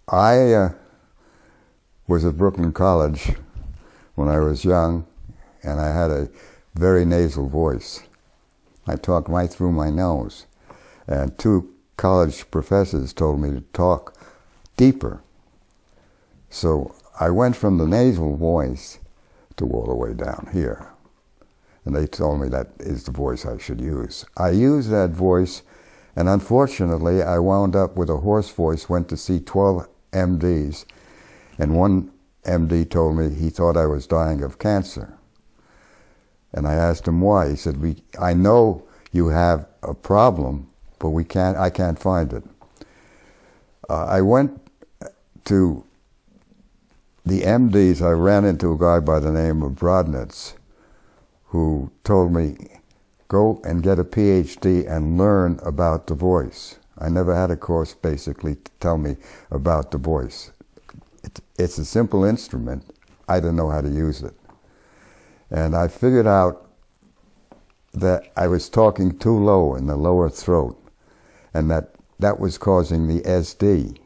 I was at Brooklyn College when I was young, and I had a very nasal voice. I talked right through my nose, and two college professors told me to talk deeper. So I went from the nasal voice to all the way down here, and they told me that is the voice I should use. I used that voice, and unfortunately I wound up with a hoarse voice, went to see 12 MDs, and one MD told me he thought I was dying of cancer. And I asked him why. He said, I know you have a problem, but I can't find it. I went to the MDs. I ran into a guy by the name of Brodnitz, who told me, go and get a PhD and learn about the voice. I never had a course basically to tell me about the voice. It's a simple instrument. I didn't know how to use it. And I figured out that I was talking too low in the lower throat, and that was causing the SD.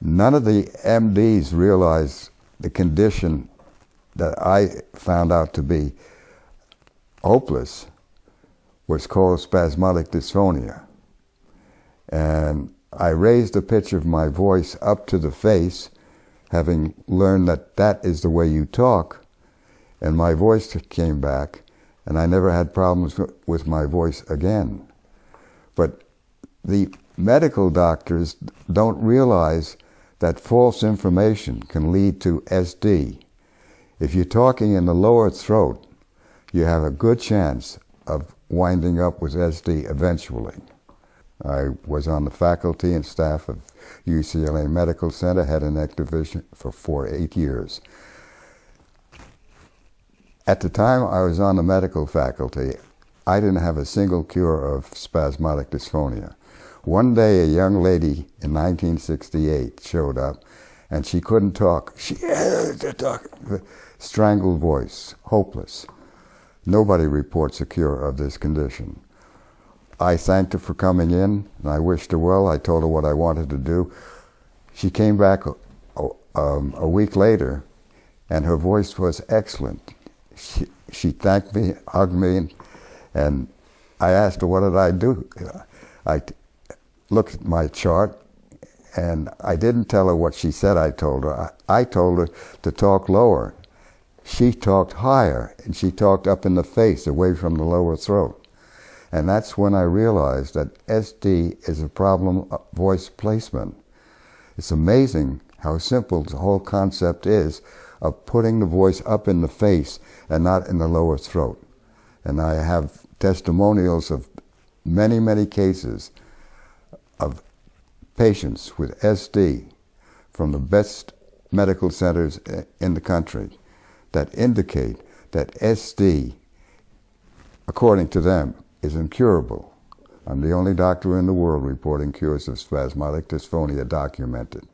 None of the MDs realized the condition that I found out to be hopeless was called spasmodic dysphonia. And I raised the pitch of my voice up to the face, having learned that that is the way you talk, and my voice came back, and I never had problems with my voice again. But the medical doctors don't realize that false information can lead to SD. If you're talking in the lower throat, you have a good chance of winding up with SD eventually. I was on the faculty and staff of UCLA Medical Center, head and neck division for 8 years. At the time I was on the medical faculty, I didn't have a single cure of spasmodic dysphonia. One day a young lady in 1968 showed up, and she couldn't talk. She had to talk, strangled voice, hopeless. Nobody reports a cure of this condition. I thanked her for coming in, and I wished her well. I told her what I wanted to do. She came back a week later, and her voice was excellent. She thanked me, hugged me, and I asked her, what did I do? I looked at my chart, and I didn't tell her what she said I told her. I told her to talk lower. She talked higher, and she talked up in the face, away from the lower throat. And that's when I realized that SD is a problem of voice placement. It's amazing how simple the whole concept is of putting the voice up in the face and not in the lower throat. And I have testimonials of many, many cases of patients with SD from the best medical centers in the country that indicate that SD, according to them, is incurable. I'm the only doctor in the world reporting cures of spasmodic dysphonia documented.